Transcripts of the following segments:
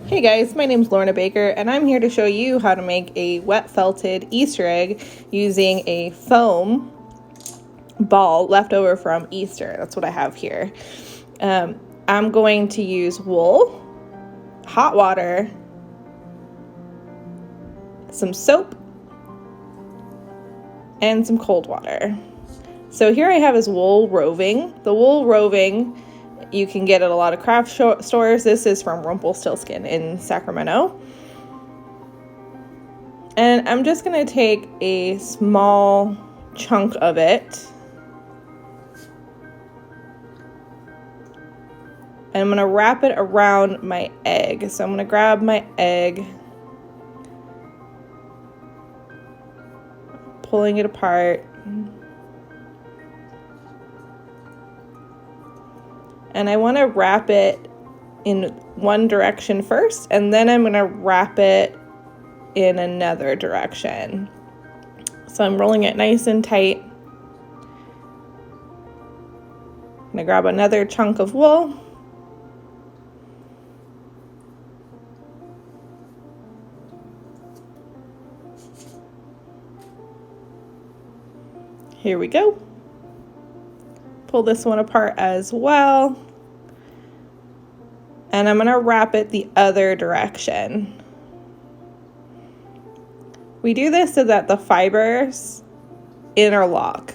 Hey guys, my name's Lorna Baker and I'm here to show you how to make a wet felted Easter egg using a foam ball left over from Easter. That's what I have here. I'm going to use wool, hot water, some soap, and some cold water. So here I have is wool roving. The wool roving you can get at a lot of craft stores. This is from Rumpelstiltskin in Sacramento. And I'm just going to take a small chunk of it. And I'm going to wrap it around my egg. So I'm going to grab my egg, pulling it apart. And I want to wrap it in one direction first, and then I'm going to wrap it in another direction. So I'm rolling it nice and tight. I'm going to grab another chunk of wool. Here we go. Pull this one apart as well. And I'm going to wrap it the other direction. We do this so that the fibers interlock.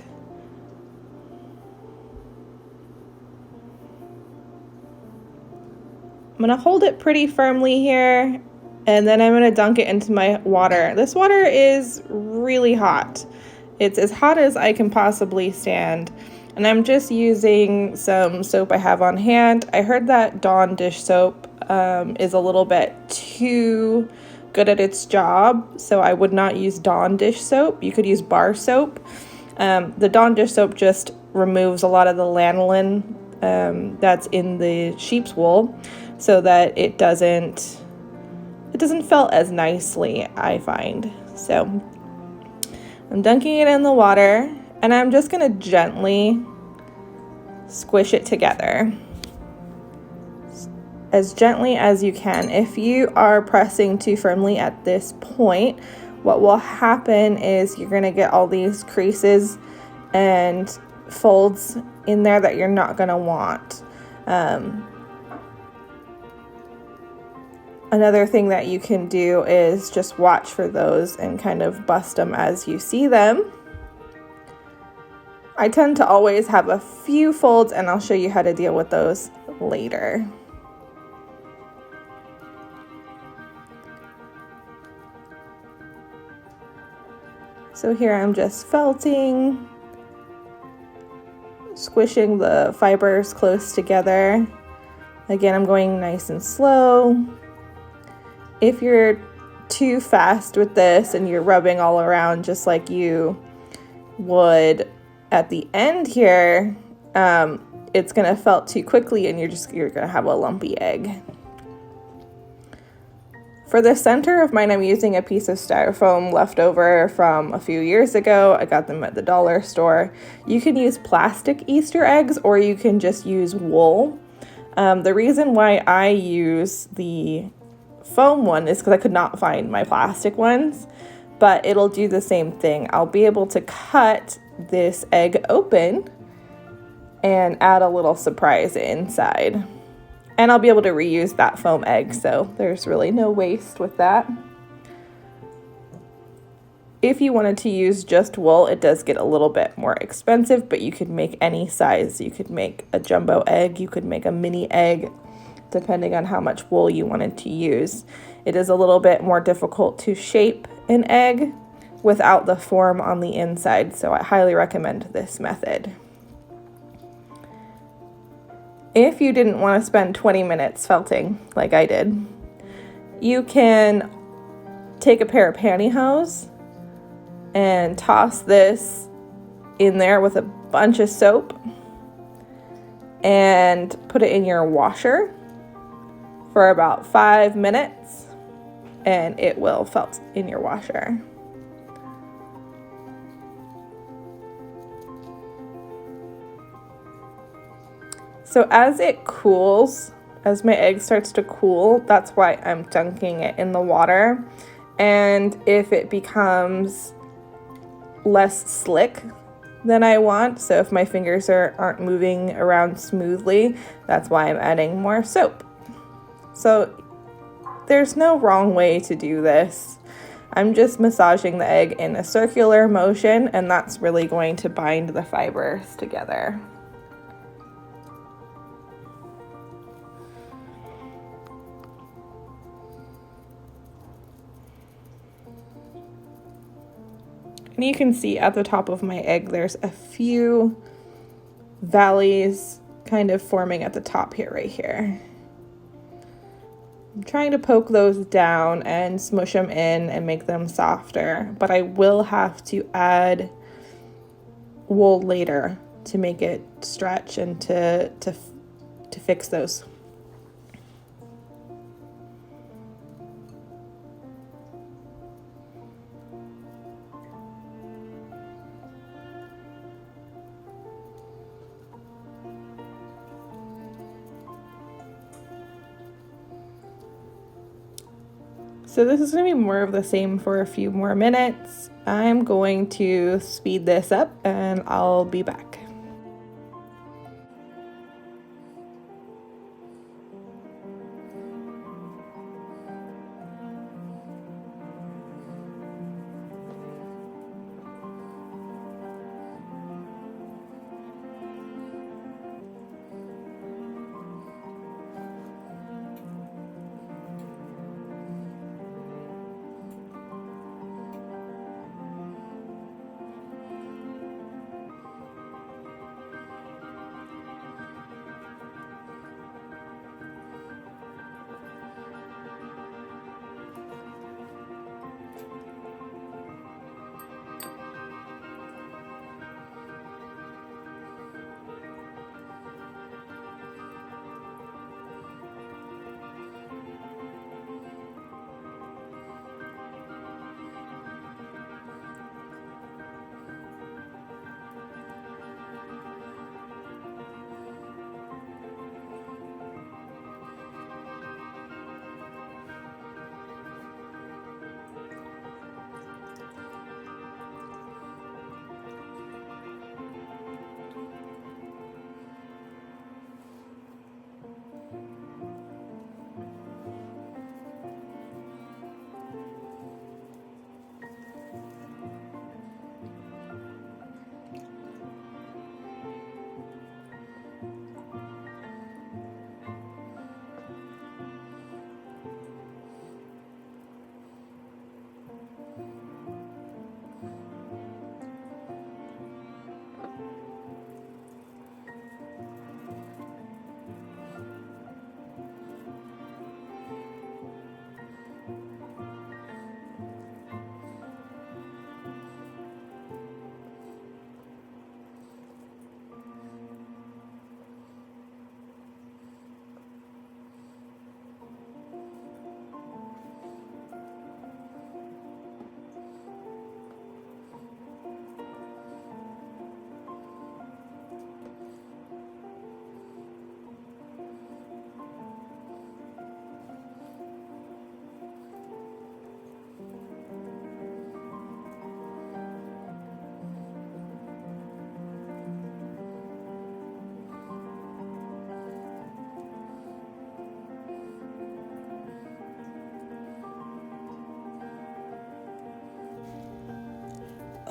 I'm going to hold it pretty firmly here, and then I'm going to dunk it into my water. This water is really hot. It's as hot as I can possibly stand. And I'm just using some soap I have on hand. I heard that Dawn dish soap is a little bit too good at its job, so I would not use Dawn dish soap. You could use bar soap. The Dawn dish soap just removes a lot of the lanolin that's in the sheep's wool, so that it doesn't felt as nicely, I find. So I'm dunking it in the water, and I'm just going to gently squish it together. As gently as you can. If you are pressing too firmly at this point, what will happen is you're going to get all these creases and folds in there that you're not going to want. Another thing that you can do is just watch for those and kind of bust them as you see them. I tend to always have a few folds, and I'll show you how to deal with those later. So here I'm just felting, squishing the fibers close together. Again, I'm going nice and slow. If you're too fast with this and you're rubbing all around just like you would at the end here, it's gonna felt too quickly and you're gonna have a lumpy egg. For the center of mine, I'm using a piece of styrofoam left over from a few years ago. I got them at the dollar store. You can use plastic Easter eggs, or you can just use wool. The reason why I use the foam one is because I could not find my plastic ones, but it'll do the same thing. I'll be able to cut this egg open and add a little surprise inside. And I'll be able to reuse that foam egg, so there's really no waste with that. If you wanted to use just wool, it does get a little bit more expensive, but you could make any size. You could make a jumbo egg, you could make a mini egg, depending on how much wool you wanted to use. It is a little bit more difficult to shape an egg without the form on the inside, so I highly recommend this method. If you didn't want to spend 20 minutes felting like I did, you can take a pair of pantyhose and toss this in there with a bunch of soap and put it in your washer for about 5 minutes, and it will felt in your washer. So as it cools, as my egg starts to cool, that's why I'm dunking it in the water. And if it becomes less slick than I want, so if my fingers aren't moving around smoothly, that's why I'm adding more soap. So there's no wrong way to do this. I'm just massaging the egg in a circular motion, and that's really going to bind the fibers together. And you can see at the top of my egg, there's a few valleys kind of forming at the top here, right here. I'm trying to poke those down and smush them in and make them softer, but I will have to add wool later to make it stretch and to fix those. So this is going to be more of the same for a few more minutes. I'm going to speed this up and I'll be back.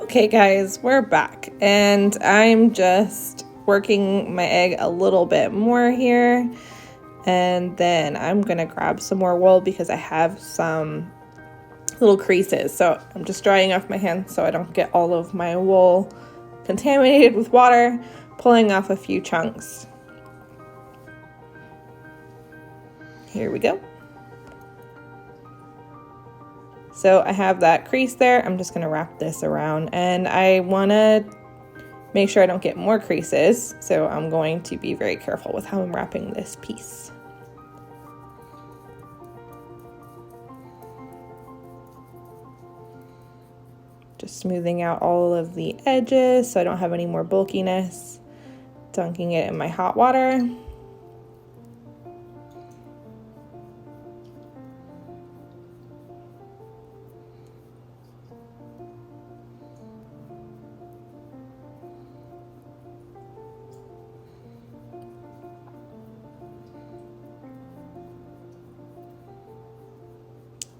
Okay guys, we're back and I'm just working my egg a little bit more here, and then I'm gonna grab some more wool because I have some little creases, so I'm just drying off my hands so I don't get all of my wool contaminated with water, pulling off a few chunks. Here we go. So I have that crease there. I'm just gonna wrap this around, and I wanna make sure I don't get more creases, so I'm going to be very careful with how I'm wrapping this piece. Just smoothing out all of the edges so I don't have any more bulkiness. Dunking it in my hot water.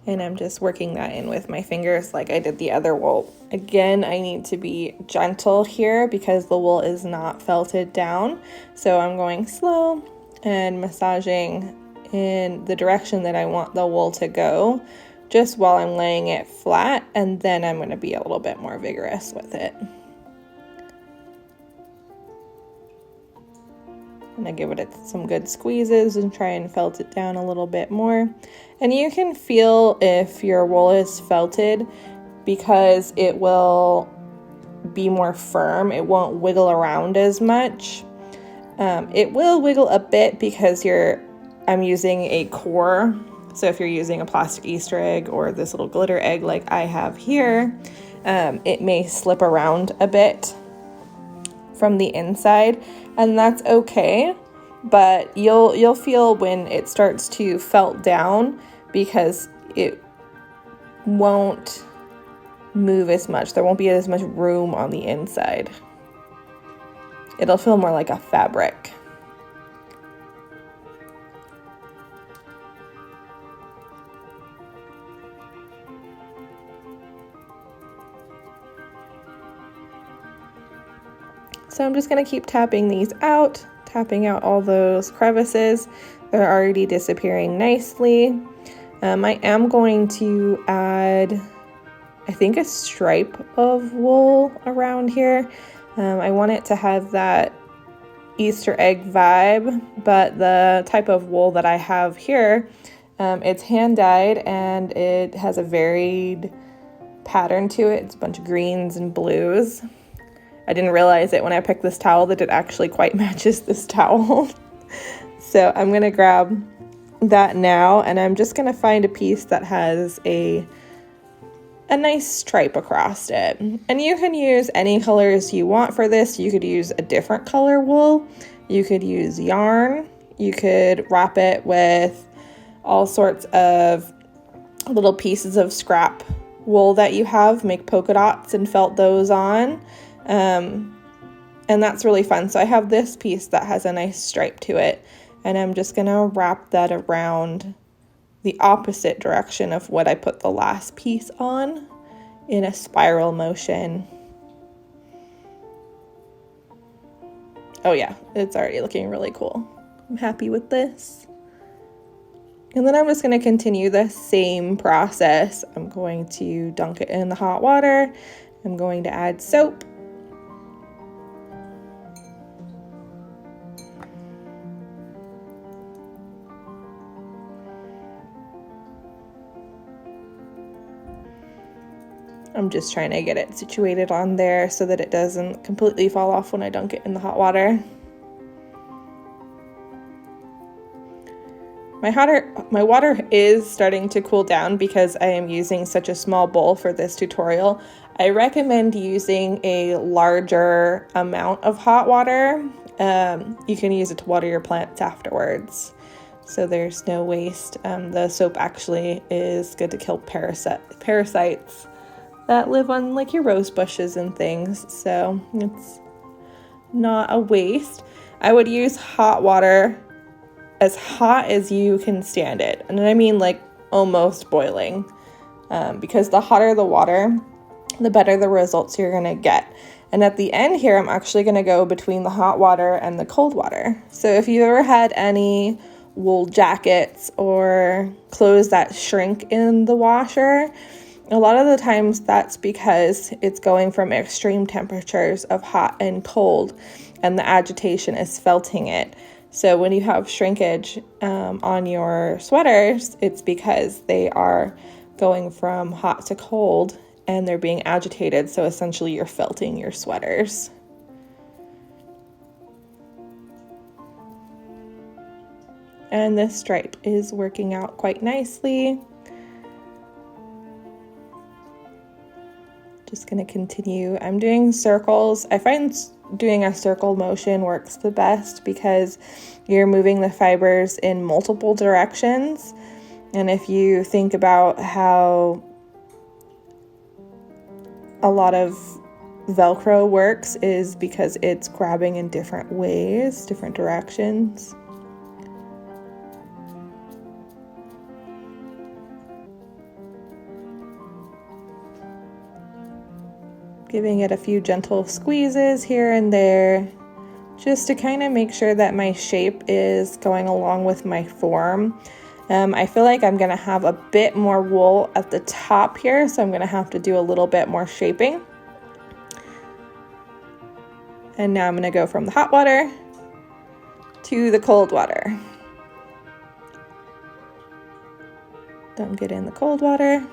And I'm just working that in with my fingers like I did the other wool. Again, I need to be gentle here because the wool is not felted down. So I'm going slow and massaging in the direction that I want the wool to go, just while I'm laying it flat, and then I'm going to be a little bit more vigorous with it. I'm going to give it some good squeezes and try and felt it down a little bit more. And you can feel if your wool is felted because it will be more firm. It won't wiggle around as much. It will wiggle a bit because I'm using a core. So if you're using a plastic Easter egg or this little glitter egg like I have here, it may slip around a bit from the inside, and that's okay. But you'll feel when it starts to felt down because it won't move as much. There won't be as much room on the inside. It'll feel more like a fabric. So I'm just going to keep tapping these out, tapping out all those crevices. They're already disappearing nicely. I am going to add, I think, a stripe of wool around here. I want it to have that Easter egg vibe, but the type of wool that I have here, it's hand dyed and it has a varied pattern to it. It's a bunch of greens and blues. I didn't realize it when I picked this towel that it actually quite matches this towel. So I'm gonna grab that now, and I'm just gonna find a piece that has a nice stripe across it. And you can use any colors you want for this. You could use a different color wool. You could use yarn. You could wrap it with all sorts of little pieces of scrap wool that you have, make polka dots and felt those on. And that's really fun. So I have this piece that has a nice stripe to it, and I'm just gonna wrap that around the opposite direction of what I put the last piece on in a spiral motion. Oh yeah, it's already looking really cool. I'm happy with this. And then I'm just going to continue the same process. I'm going to dunk it in the hot water. I'm going to add soap. I'm just trying to get it situated on there so that it doesn't completely fall off when I dunk it in the hot water. My water is starting to cool down because I am using such a small bowl for this tutorial. I recommend using a larger amount of hot water. You can use it to water your plants afterwards, so there's no waste. The soap actually is good to kill parasites that live on like your rose bushes and things, so it's not a waste. I would use hot water as hot as you can stand it, and I mean like almost boiling, because the hotter the water, the better the results you're gonna get. And at the end here, I'm actually gonna go between the hot water and the cold water. So if you ever had any wool jackets or clothes that shrink in the washer, a lot of the times that's because it's going from extreme temperatures of hot and cold, and the agitation is felting it. So when you have shrinkage on your sweaters, it's because they are going from hot to cold and they're being agitated. So essentially you're felting your sweaters. And this stripe is working out quite nicely. Just going to continue. I'm doing circles. I find doing a circle motion works the best because you're moving the fibers in multiple directions. And if you think about how a lot of Velcro works, is because it's grabbing in different ways, different directions. Giving it a few gentle squeezes here and there, just to kind of make sure that my shape is going along with my form. I feel like I'm gonna have a bit more wool at the top here, so I'm gonna have to do a little bit more shaping. And now I'm gonna go from the hot water to the cold water. Dunk it in the cold water.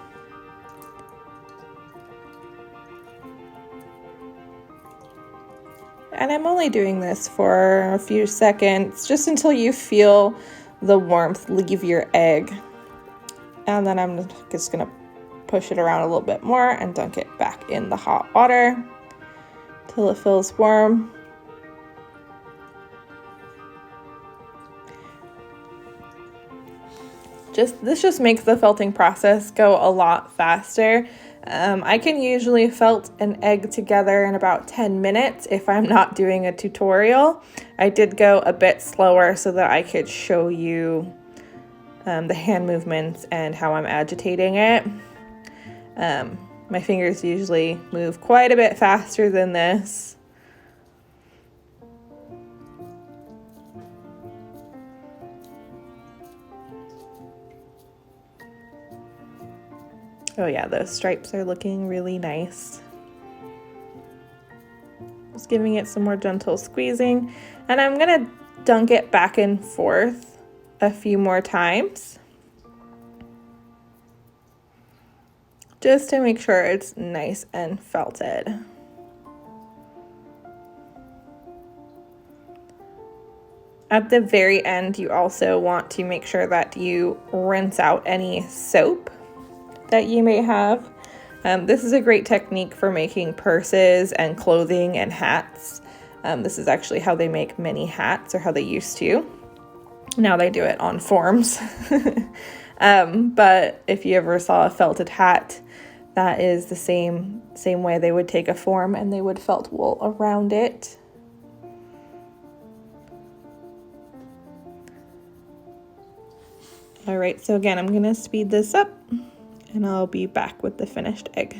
And I'm only doing this for a few seconds, just until you feel the warmth leave your egg. And then I'm just gonna push it around a little bit more and dunk it back in the hot water till it feels warm. This just makes the felting process go a lot faster. I can usually felt an egg together in about 10 minutes if I'm not doing a tutorial. I did go a bit slower so that I could show you the hand movements and how I'm agitating it. My fingers usually move quite a bit faster than this. Oh yeah, those stripes are looking really nice. Just giving it some more gentle squeezing, and I'm gonna dunk it back and forth a few more times, just to make sure it's nice and felted. At the very end, you also want to make sure that you rinse out any soap that you may have. This is a great technique for making purses and clothing and hats. This is actually how they make many hats, or how they used to. Now they do it on forms. But if you ever saw a felted hat, that is the same way they would take a form and they would felt wool around it. All right, so again, I'm gonna speed this up and I'll be back with the finished egg.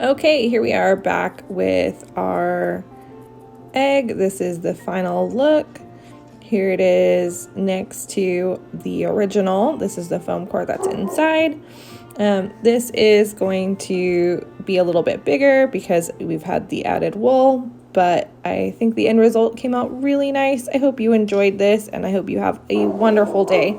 Okay, here we are back with our egg. This is the final look. Here it is next to the original. This is the foam core that's inside. This is going to be a little bit bigger because we've had the added wool, but I think the end result came out really nice. I hope you enjoyed this, and I hope you have a wonderful day.